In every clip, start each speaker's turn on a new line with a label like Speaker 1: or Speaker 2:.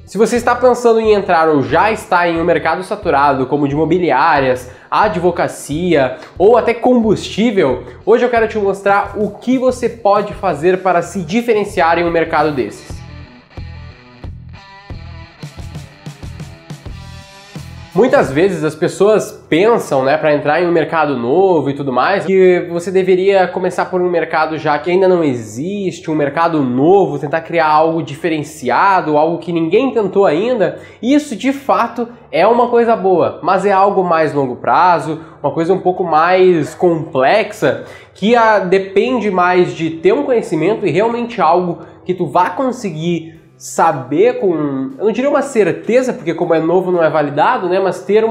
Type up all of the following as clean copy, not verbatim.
Speaker 1: Se você está pensando em entrar ou já está em um mercado saturado, como de imobiliárias, advocacia ou até combustível, hoje eu quero te mostrar o que você pode fazer para se diferenciar em um mercado desses. Muitas vezes as pessoas pensam, para entrar em um mercado novo e tudo mais, que você deveria começar por um mercado já que ainda não existe, um mercado novo, tentar criar algo diferenciado, algo que ninguém tentou ainda. Isso de fato é uma coisa boa, mas é algo mais longo prazo, uma coisa um pouco mais complexa, que depende mais de ter um conhecimento e realmente algo que tu vá conseguir saber com, eu não diria uma certeza, porque como é novo não é validado, mas ter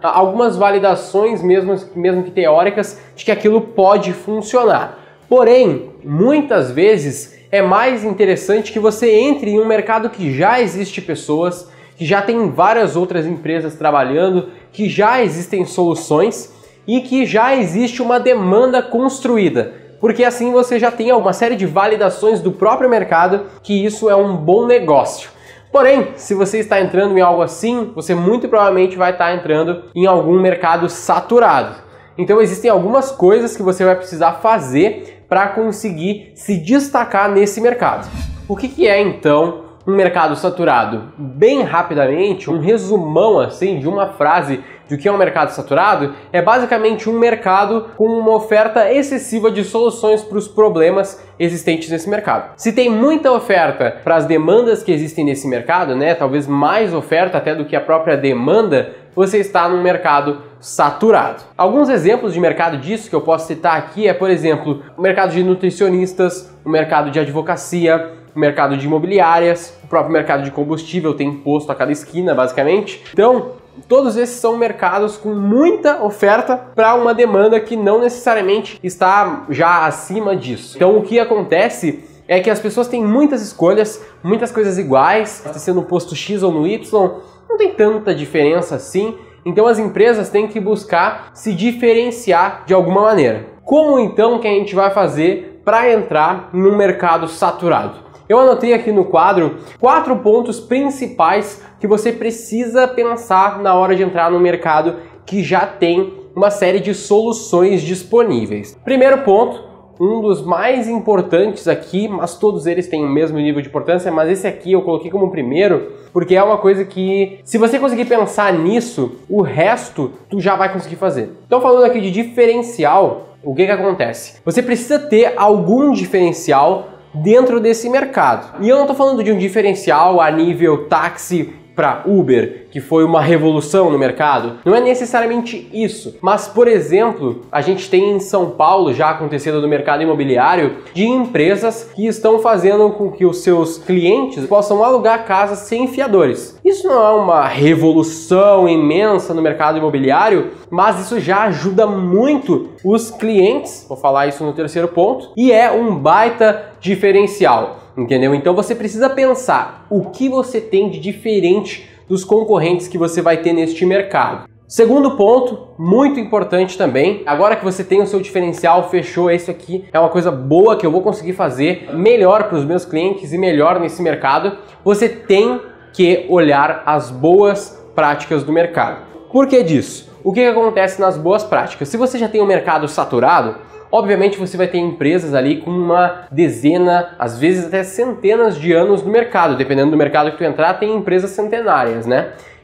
Speaker 1: algumas validações, mesmo que teóricas, de que aquilo pode funcionar. Porém, muitas vezes é mais interessante que você entre em um mercado que já existe pessoas, que já tem várias outras empresas trabalhando, que já existem soluções e que já existe uma demanda construída. Porque assim você já tem uma série de validações do próprio mercado que isso é um bom negócio. Porém, se você está entrando em algo assim, você muito provavelmente vai estar entrando em algum mercado saturado. Então existem algumas coisas que você vai precisar fazer para conseguir se destacar nesse mercado. O que é então um mercado saturado? Bem rapidamente, um resumão assim de uma frase do que é um mercado saturado é basicamente um mercado com uma oferta excessiva de soluções para os problemas existentes nesse mercado. Se tem muita oferta para as demandas que existem nesse mercado, talvez mais oferta até do que a própria demanda, você está num mercado saturado. Alguns exemplos de mercado disso que eu posso citar aqui é, por exemplo, o mercado de nutricionistas, o mercado de advocacia, o mercado de imobiliárias, o próprio mercado de combustível, tem posto a cada esquina, basicamente. Então, todos esses são mercados com muita oferta para uma demanda que não necessariamente está já acima disso. Então, o que acontece é que as pessoas têm muitas escolhas, muitas coisas iguais, sendo no posto X ou no Y, não tem tanta diferença assim. Então, as empresas têm que buscar se diferenciar de alguma maneira. Como então que a gente vai fazer para entrar num mercado saturado? Eu anotei aqui no quadro 4 pontos principais que você precisa pensar na hora de entrar no mercado que já tem uma série de soluções disponíveis. Primeiro ponto, um dos mais importantes aqui, mas todos eles têm o mesmo nível de importância, mas esse aqui eu coloquei como primeiro, porque é uma coisa que, se você conseguir pensar nisso, o resto tu já vai conseguir fazer. Então, falando aqui de diferencial, o que acontece? Você precisa ter algum diferencial dentro desse mercado. E eu não estou falando de um diferencial a nível táxi para Uber, que foi uma revolução no mercado. Não é necessariamente isso. Mas, por exemplo, a gente tem em São Paulo, já acontecendo no mercado imobiliário, de empresas que estão fazendo com que os seus clientes possam alugar casas sem fiadores. Isso não é uma revolução imensa no mercado imobiliário, mas isso já ajuda muito os clientes, vou falar isso no terceiro ponto, e é um baita diferencial. Entendeu? Então você precisa pensar o que você tem de diferente dos concorrentes que você vai ter neste mercado. Segundo ponto, muito importante também, agora que você tem o seu diferencial, fechou, isso aqui é uma coisa boa que eu vou conseguir fazer melhor para os meus clientes e melhor nesse mercado, você tem que olhar as boas práticas do mercado. Por que disso? O que acontece nas boas práticas? Se você já tem um mercado saturado, obviamente você vai ter empresas ali com uma dezena, às vezes até centenas de anos no mercado. Dependendo do mercado que tu entrar, tem empresas centenárias,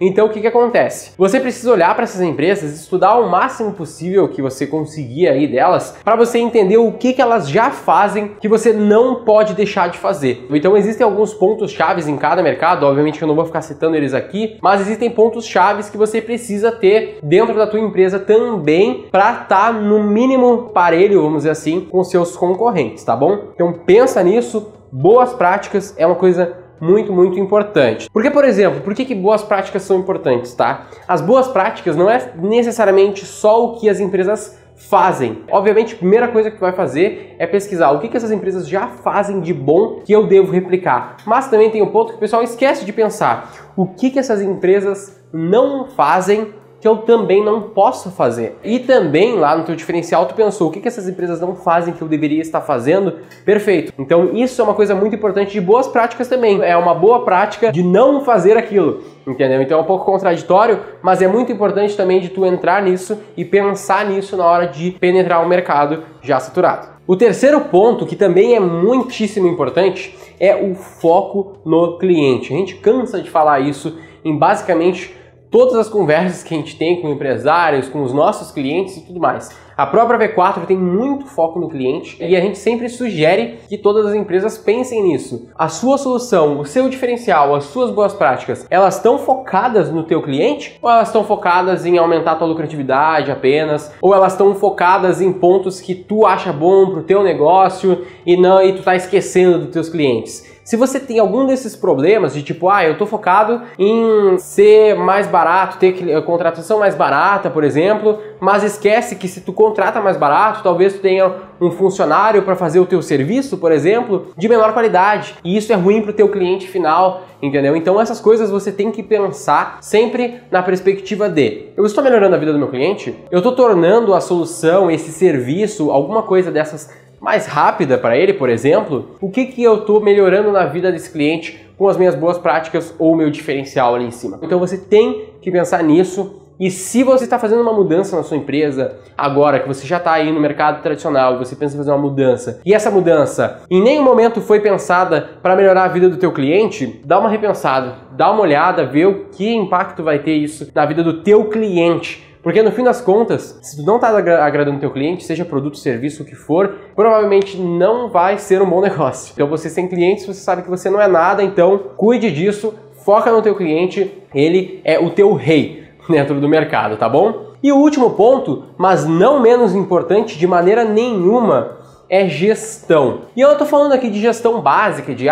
Speaker 1: Então o que acontece? Você precisa olhar para essas empresas, estudar o máximo possível que você conseguir aí delas, para você entender o que elas já fazem que você não pode deixar de fazer. Então existem alguns pontos chaves em cada mercado, obviamente que eu não vou ficar citando eles aqui, mas existem pontos chaves que você precisa ter dentro da tua empresa também para estar no mínimo parelho, vamos dizer assim, com seus concorrentes, tá bom? Então pensa nisso, boas práticas é uma coisa muito, muito importante. Porque, por exemplo, por que boas práticas são importantes, tá? As boas práticas não é necessariamente só o que as empresas fazem. Obviamente, a primeira coisa que tu vai fazer é pesquisar o que essas empresas já fazem de bom que eu devo replicar. Mas também tem um ponto que o pessoal esquece de pensar. O que essas empresas não fazem que eu também não posso fazer? E também lá no teu diferencial tu pensou, o que essas empresas não fazem que eu deveria estar fazendo? Perfeito. Então isso é uma coisa muito importante de boas práticas também. É uma boa prática de não fazer aquilo, entendeu? Então é um pouco contraditório, mas é muito importante também de tu entrar nisso e pensar nisso na hora de penetrar um mercado já saturado. O terceiro ponto, que também é muitíssimo importante, é o foco no cliente. A gente cansa de falar isso em basicamente todas as conversas que a gente tem com empresários, com os nossos clientes e tudo mais. A própria V4 tem muito foco no cliente e a gente sempre sugere que todas as empresas pensem nisso. A sua solução, o seu diferencial, as suas boas práticas, elas estão focadas no teu cliente? Ou elas estão focadas em aumentar a tua lucratividade apenas? Ou elas estão focadas em pontos que tu acha bom pro teu negócio e tu tá esquecendo dos teus clientes? Se você tem algum desses problemas de tipo, eu tô focado em ser mais barato, ter contratação mais barata, por exemplo, mas esquece que se tu contrata mais barato, talvez tu tenha um funcionário para fazer o teu serviço, por exemplo, de menor qualidade. E isso é ruim pro teu cliente final, entendeu? Então essas coisas você tem que pensar sempre na perspectiva de: eu estou melhorando a vida do meu cliente? Eu estou tornando a solução, esse serviço, alguma coisa dessas mais rápida para ele, por exemplo? O que eu estou melhorando na vida desse cliente com as minhas boas práticas ou o meu diferencial ali em cima? Então você tem que pensar nisso. E se você está fazendo uma mudança na sua empresa, agora que você já está aí no mercado tradicional e você pensa em fazer uma mudança, e essa mudança em nenhum momento foi pensada para melhorar a vida do teu cliente, dá uma repensada, dá uma olhada, vê o que impacto vai ter isso na vida do teu cliente. Porque no fim das contas, se tu não está agradando o teu cliente, seja produto, serviço, o que for, provavelmente não vai ser um bom negócio. Então você sem clientes, você sabe que você não é nada, então cuide disso, foca no teu cliente, ele é o teu rei dentro do mercado, tá bom? E o último ponto, mas não menos importante de maneira nenhuma, é gestão. E eu não tô falando aqui de gestão básica, de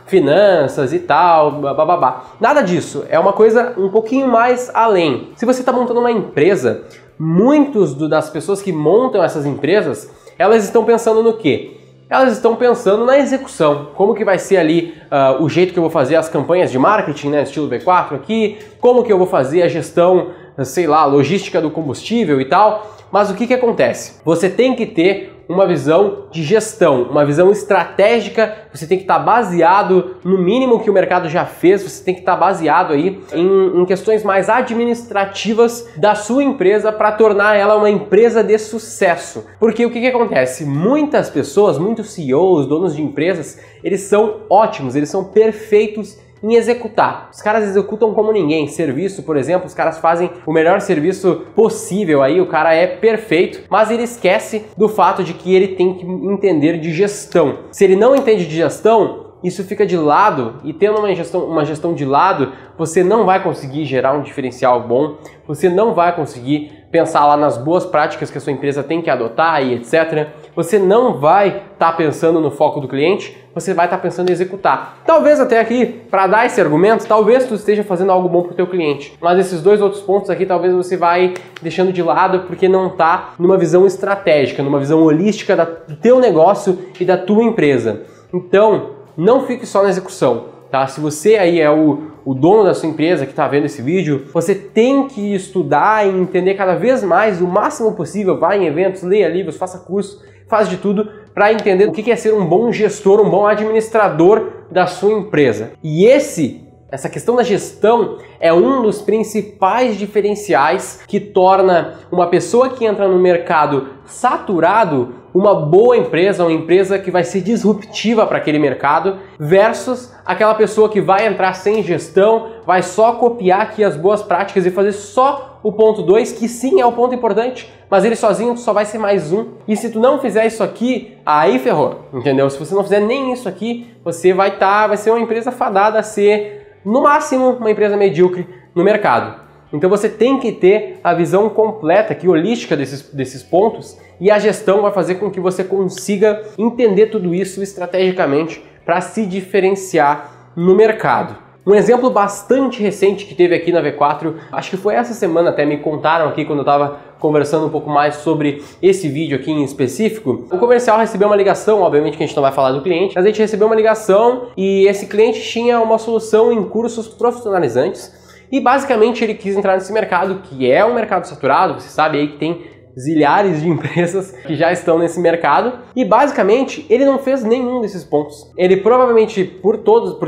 Speaker 1: finanças e tal, bababá. Nada disso, é uma coisa um pouquinho mais além. Se você está montando uma empresa, muitos das pessoas que montam essas empresas, elas estão pensando no quê? Elas estão pensando na execução. Como que vai ser ali o jeito que eu vou fazer as campanhas de marketing, né, estilo V4 aqui, como que eu vou fazer a gestão, sei lá, logística do combustível e tal. Mas o que acontece? Você tem que ter uma visão de gestão, uma visão estratégica, você tem que estar baseado no mínimo que o mercado já fez, você tem que estar baseado aí em questões mais administrativas da sua empresa para tornar ela uma empresa de sucesso. Porque o que acontece? Muitas pessoas, muitos CEOs, donos de empresas, eles são ótimos, eles são perfeitos em executar. Os caras executam como ninguém. Serviço, por exemplo, os caras fazem o melhor serviço possível aí, o cara é perfeito, mas ele esquece do fato de que ele tem que entender de gestão. Se ele não entende de gestão, isso fica de lado, e tendo uma gestão de lado, você não vai conseguir gerar um diferencial bom, você não vai conseguir pensar lá nas boas práticas que a sua empresa tem que adotar e etc. Você não vai estar pensando no foco do cliente, você vai estar pensando em executar. Talvez até aqui, para dar esse argumento, talvez tu esteja fazendo algo bom para o teu cliente, mas esses dois outros pontos aqui talvez você vai deixando de lado porque não está numa visão estratégica, numa visão holística do teu negócio e da tua empresa. Então, não fique só na execução, tá? Se você aí é o dono da sua empresa que está vendo esse vídeo, você tem que estudar e entender cada vez mais, o máximo possível, vai em eventos, leia livros, faça curso, faz de tudo para entender o que é ser um bom gestor, um bom administrador da sua empresa. E essa questão da gestão é um dos principais diferenciais que torna uma pessoa que entra no mercado saturado uma boa empresa, uma empresa que vai ser disruptiva para aquele mercado, versus aquela pessoa que vai entrar sem gestão, vai só copiar aqui as boas práticas e fazer só o ponto 2, que sim é o ponto importante, mas ele sozinho só vai ser mais um. E se tu não fizer isso aqui, aí ferrou, entendeu? Se você não fizer nem isso aqui, você vai ser uma empresa fadada a ser, no máximo, uma empresa medíocre no mercado. Então você tem que ter a visão completa, aqui, holística desses pontos, e a gestão vai fazer com que você consiga entender tudo isso estrategicamente para se diferenciar no mercado. Um exemplo bastante recente que teve aqui na V4, acho que foi essa semana até, me contaram aqui quando eu estava conversando um pouco mais sobre esse vídeo aqui em específico. O comercial recebeu uma ligação, obviamente que a gente não vai falar do cliente, mas a gente recebeu uma ligação e esse cliente tinha uma solução em cursos profissionalizantes E basicamente ele quis entrar nesse mercado, que é um mercado saturado, você sabe aí que tem zilhares de empresas que já estão nesse mercado, e basicamente ele não fez nenhum desses pontos. Ele provavelmente, por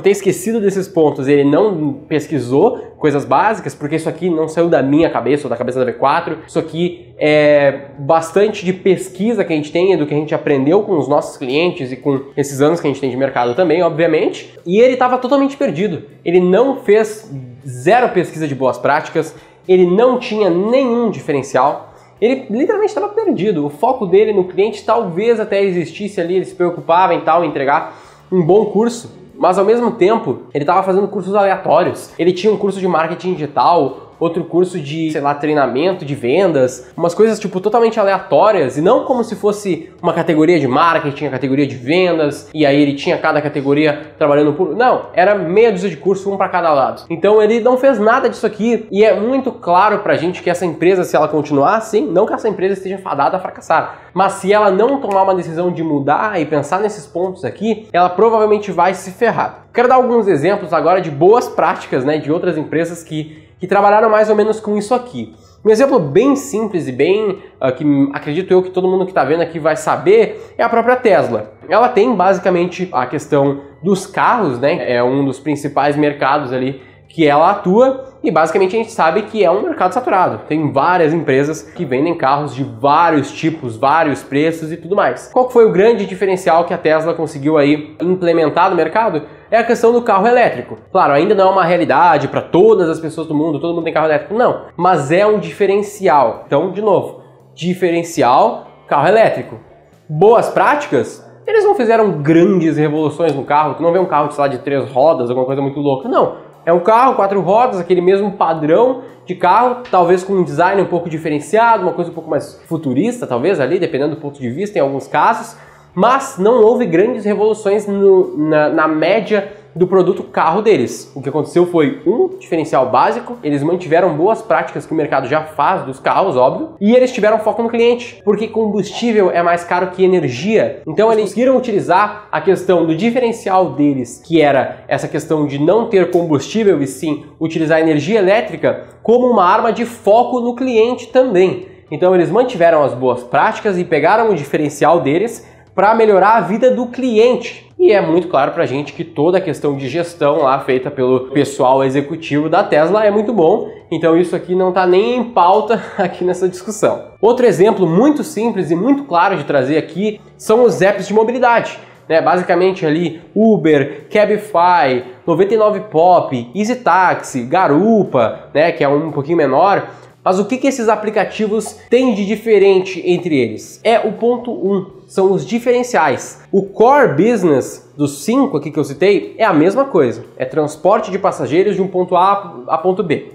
Speaker 1: ter esquecido desses pontos, ele não pesquisou coisas básicas, porque isso aqui não saiu da minha cabeça ou da cabeça da V4, isso aqui é bastante de pesquisa que a gente tem, do que a gente aprendeu com os nossos clientes e com esses anos que a gente tem de mercado também, obviamente, e ele estava totalmente perdido. Ele não fez zero pesquisa de boas práticas, ele não tinha nenhum diferencial. Ele literalmente estava perdido. O foco dele no cliente talvez até existisse ali, ele se preocupava em entregar um bom curso, mas ao mesmo tempo ele estava fazendo cursos aleatórios. Ele tinha um curso de marketing digital, outro curso de, sei lá, treinamento de vendas, umas coisas tipo totalmente aleatórias, e não como se fosse uma categoria de marketing, a categoria de vendas, e aí ele tinha cada categoria trabalhando por... Não, era meia dúzia de curso, um para cada lado. Então ele não fez nada disso aqui, e é muito claro pra gente que essa empresa, se ela continuar assim, não que essa empresa esteja fadada a fracassar, mas se ela não tomar uma decisão de mudar e pensar nesses pontos aqui, ela provavelmente vai se ferrar. Quero dar alguns exemplos agora de boas práticas, né, de outras empresas que trabalharam mais ou menos com isso aqui. Um exemplo bem simples e bem, que acredito eu que todo mundo que está vendo aqui vai saber, é a própria Tesla. Ela tem basicamente a questão dos carros, né? É um dos principais mercados ali que ela atua, e basicamente a gente sabe que é um mercado saturado. Tem várias empresas que vendem carros de vários tipos, vários preços e tudo mais. Qual foi o grande diferencial que a Tesla conseguiu aí implementar no mercado? É a questão do carro elétrico. Claro, ainda não é uma realidade para todas as pessoas do mundo, todo mundo tem carro elétrico, não. Mas é um diferencial. Então, de novo, diferencial, carro elétrico. Boas práticas? Eles não fizeram grandes revoluções no carro, tu não vê um carro, sei lá, de 3 rodas, alguma coisa muito louca, não. É um carro, 4 rodas, aquele mesmo padrão de carro, talvez com um design um pouco diferenciado, uma coisa um pouco mais futurista, talvez ali, dependendo do ponto de vista em alguns casos, mas não houve grandes revoluções na média do produto carro deles. O que aconteceu foi um diferencial básico, eles mantiveram boas práticas que o mercado já faz dos carros, óbvio, e eles tiveram foco no cliente, porque combustível é mais caro que energia. Então eles conseguiram utilizar a questão do diferencial deles, que era essa questão de não ter combustível e sim utilizar energia elétrica, como uma arma de foco no cliente também. Então eles mantiveram as boas práticas e pegaram o diferencial deles para melhorar a vida do cliente. E é muito claro pra gente que toda a questão de gestão lá feita pelo pessoal executivo da Tesla é muito bom, então isso aqui não tá nem em pauta aqui nessa discussão. Outro exemplo muito simples e muito claro de trazer aqui são os apps de mobilidade. Basicamente ali Uber, Cabify, 99pop, EasyTaxi, Garupa, que é um pouquinho menor. Mas o que esses aplicativos têm de diferente entre eles? É o ponto 1, são os diferenciais. O core business dos 5 aqui que eu citei é a mesma coisa, é transporte de passageiros de um ponto A a ponto B,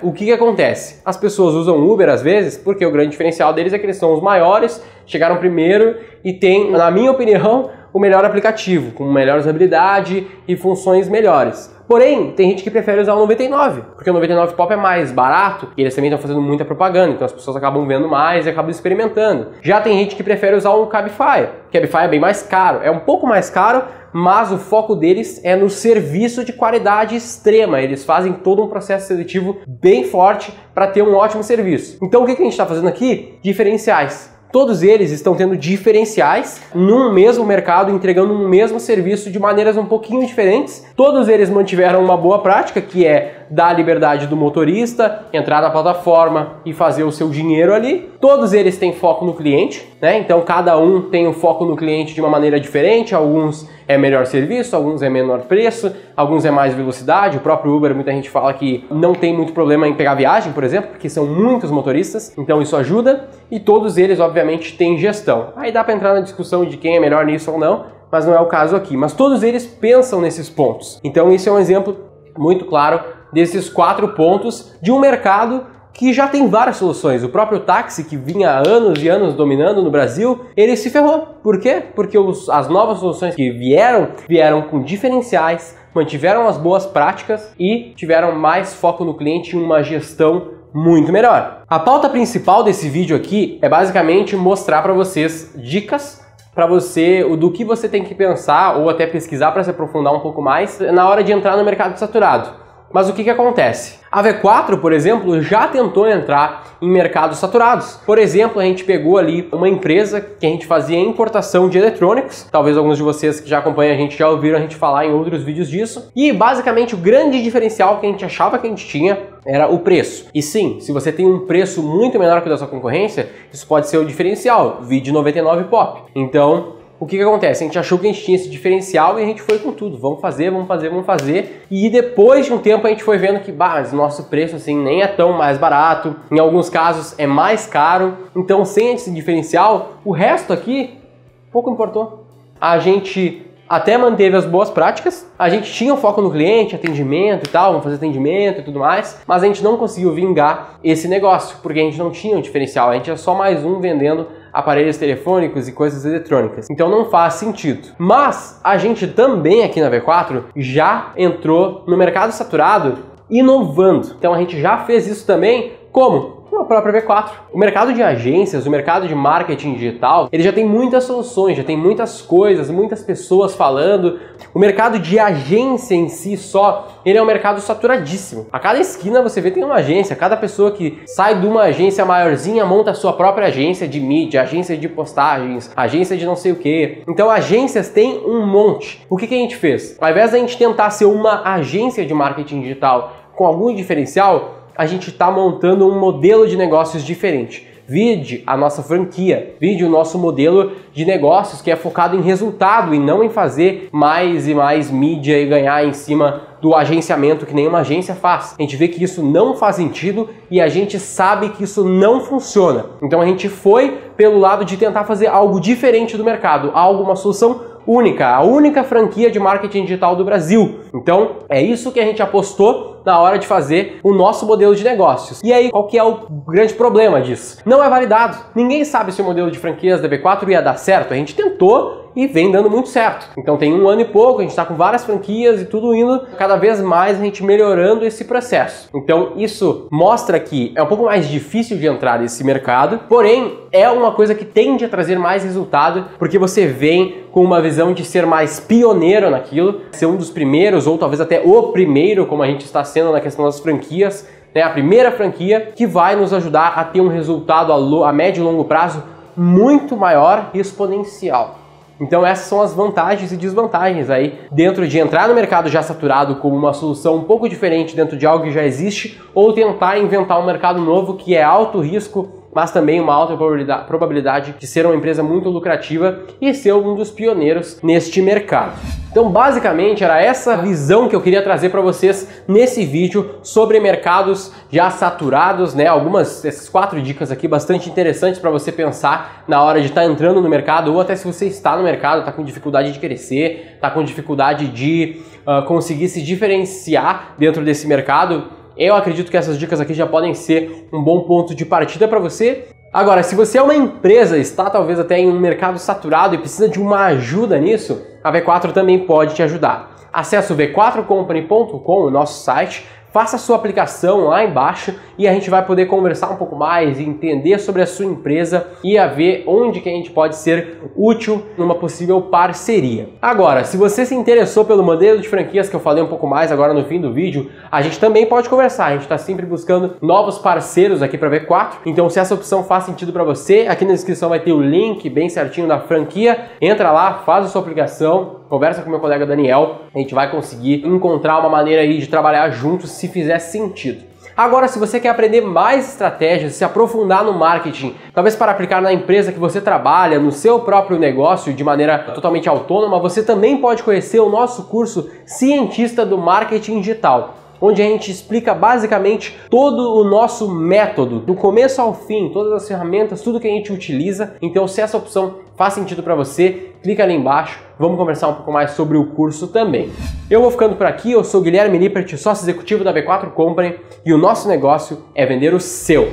Speaker 1: O que acontece? As pessoas usam Uber às vezes porque o grande diferencial deles é que eles são os maiores, chegaram primeiro e tem, na minha opinião, o melhor aplicativo, com melhor usabilidade e funções melhores. Porém, tem gente que prefere usar o 99, porque o 99pop é mais barato e eles também estão fazendo muita propaganda, então as pessoas acabam vendo mais e acabam experimentando. Já tem gente que prefere usar o Cabify. O Cabify é bem mais caro, é um pouco mais caro, mas o foco deles é no serviço de qualidade extrema. Eles fazem todo um processo seletivo bem forte para ter um ótimo serviço. Então o que a gente está fazendo aqui? Diferenciais. Todos eles estão tendo diferenciais num mesmo mercado, entregando um mesmo serviço de maneiras um pouquinho diferentes. Todos eles mantiveram uma boa prática, que é dar a liberdade do motorista, entrar na plataforma e fazer o seu dinheiro ali. Todos eles têm foco no cliente, Então cada um tem o foco no cliente de uma maneira diferente. Alguns é melhor serviço, alguns é menor preço, alguns é mais velocidade. O próprio Uber, muita gente fala que não tem muito problema em pegar viagem, por exemplo, porque são muitos motoristas, então isso ajuda. E todos eles, obviamente, têm gestão. Aí dá para entrar na discussão de quem é melhor nisso ou não, mas não é o caso aqui. Mas todos eles pensam nesses pontos. Então esse é um exemplo muito claro desses 4 pontos de um mercado que já tem várias soluções. O próprio táxi, que vinha há anos e anos dominando no Brasil, ele se ferrou. Por quê? Porque as novas soluções que vieram com diferenciais, mantiveram as boas práticas e tiveram mais foco no cliente e uma gestão muito melhor. A pauta principal desse vídeo aqui é basicamente mostrar para vocês dicas para você do que você tem que pensar ou até pesquisar para se aprofundar um pouco mais na hora de entrar no mercado saturado. Mas o que acontece? A V4, por exemplo, já tentou entrar em mercados saturados. Por exemplo, a gente pegou ali uma empresa que a gente fazia importação de eletrônicos. Talvez alguns de vocês que já acompanham a gente já ouviram a gente falar em outros vídeos disso. E basicamente o grande diferencial que a gente achava que a gente tinha era o preço. E sim, se você tem um preço muito menor que o da sua concorrência, isso pode ser o diferencial, vídeo 99 pop. Então, o que acontece? A gente achou que a gente tinha esse diferencial e a gente foi com tudo. Vamos fazer. E depois de um tempo a gente foi vendo que, mas o nosso preço assim nem é tão mais barato. Em alguns casos é mais caro. Então, sem esse diferencial, o resto aqui pouco importou. A gente até manteve as boas práticas, a gente tinha um foco no cliente, atendimento e tal, vamos fazer atendimento e tudo mais, mas a gente não conseguiu vingar esse negócio, porque a gente não tinha um diferencial, a gente é só mais um vendendo aparelhos telefônicos e coisas eletrônicas. Então não faz sentido. Mas a gente também aqui na V4 já entrou no mercado saturado inovando. Então a gente já fez isso também como? A própria V4. O mercado de agências, o mercado de marketing digital, ele já tem muitas soluções, já tem muitas coisas, muitas pessoas falando. O mercado de agência em si só, ele é um mercado saturadíssimo. A cada esquina você vê tem uma agência, cada pessoa que sai de uma agência maiorzinha monta a sua própria agência de mídia, agência de postagens, agência de não sei o que. Então agências tem um monte. O que a gente fez? Ao invés da gente tentar ser uma agência de marketing digital com algum diferencial, a gente está montando um modelo de negócios diferente. Vide a nossa franquia, vide o nosso modelo de negócios que é focado em resultado e não em fazer mais e mais mídia e ganhar em cima do agenciamento que nenhuma agência faz. A gente vê que isso não faz sentido e a gente sabe que isso não funciona. Então a gente foi pelo lado de tentar fazer algo diferente do mercado, uma solução única, a única franquia de marketing digital do Brasil. Então é isso que a gente apostou na hora de fazer o nosso modelo de negócios. E aí, qual que é o grande problema disso? Não é validado. Ninguém sabe se o modelo de franquias da V4 ia dar certo. A gente tentou e vem dando muito certo. Então tem 1 ano e pouco, a gente está com várias franquias e tudo indo cada vez mais a gente melhorando esse processo. Então isso mostra que é um pouco mais difícil de entrar nesse mercado, porém é uma coisa que tende a trazer mais resultado, porque você vem com uma visão de ser mais pioneiro naquilo, ser um dos primeiros ou talvez até o primeiro, como a gente está sendo na questão das franquias, né? A primeira franquia que vai nos ajudar a ter um resultado a médio e longo prazo muito maior e exponencial. Então essas são as vantagens e desvantagens aí dentro de entrar no mercado já saturado como uma solução um pouco diferente dentro de algo que já existe ou tentar inventar um mercado novo que é alto risco, mas também uma alta probabilidade de ser uma empresa muito lucrativa e ser um dos pioneiros neste mercado. Então basicamente era essa visão que eu queria trazer para vocês nesse vídeo sobre mercados já saturados, né? Essas 4 dicas aqui bastante interessantes para você pensar na hora de estar entrando no mercado ou até se você está no mercado, está com dificuldade de crescer, está com dificuldade de conseguir se diferenciar dentro desse mercado. Eu acredito que essas dicas aqui já podem ser um bom ponto de partida para você. Agora, se você é uma empresa, está talvez até em um mercado saturado e precisa de uma ajuda nisso, a V4 também pode te ajudar. Acesse o v4company.com, o nosso site, faça a sua aplicação lá embaixo e a gente vai poder conversar um pouco mais e entender sobre a sua empresa e a ver onde que a gente pode ser útil numa possível parceria. Agora, se você se interessou pelo modelo de franquias que eu falei um pouco mais agora no fim do vídeo, a gente também pode conversar. A gente está sempre buscando novos parceiros aqui para V4. Então, se essa opção faz sentido para você, aqui na descrição vai ter o link bem certinho da franquia. Entra lá, faz a sua aplicação, conversa com meu colega Daniel. A gente vai conseguir encontrar uma maneira aí de trabalhar juntos se fizer sentido. Agora, se você quer aprender mais estratégias, se aprofundar no marketing, talvez para aplicar na empresa que você trabalha, no seu próprio negócio de maneira totalmente autônoma, você também pode conhecer o nosso curso Cientista do Marketing Digital, onde a gente explica basicamente todo o nosso método, do começo ao fim, todas as ferramentas, tudo que a gente utiliza. Então, se essa opção faz sentido para você, clica ali embaixo, vamos conversar um pouco mais sobre o curso também. Eu vou ficando por aqui, eu sou Guilherme Lippert, sócio executivo da V4 Company e o nosso negócio é vender o seu.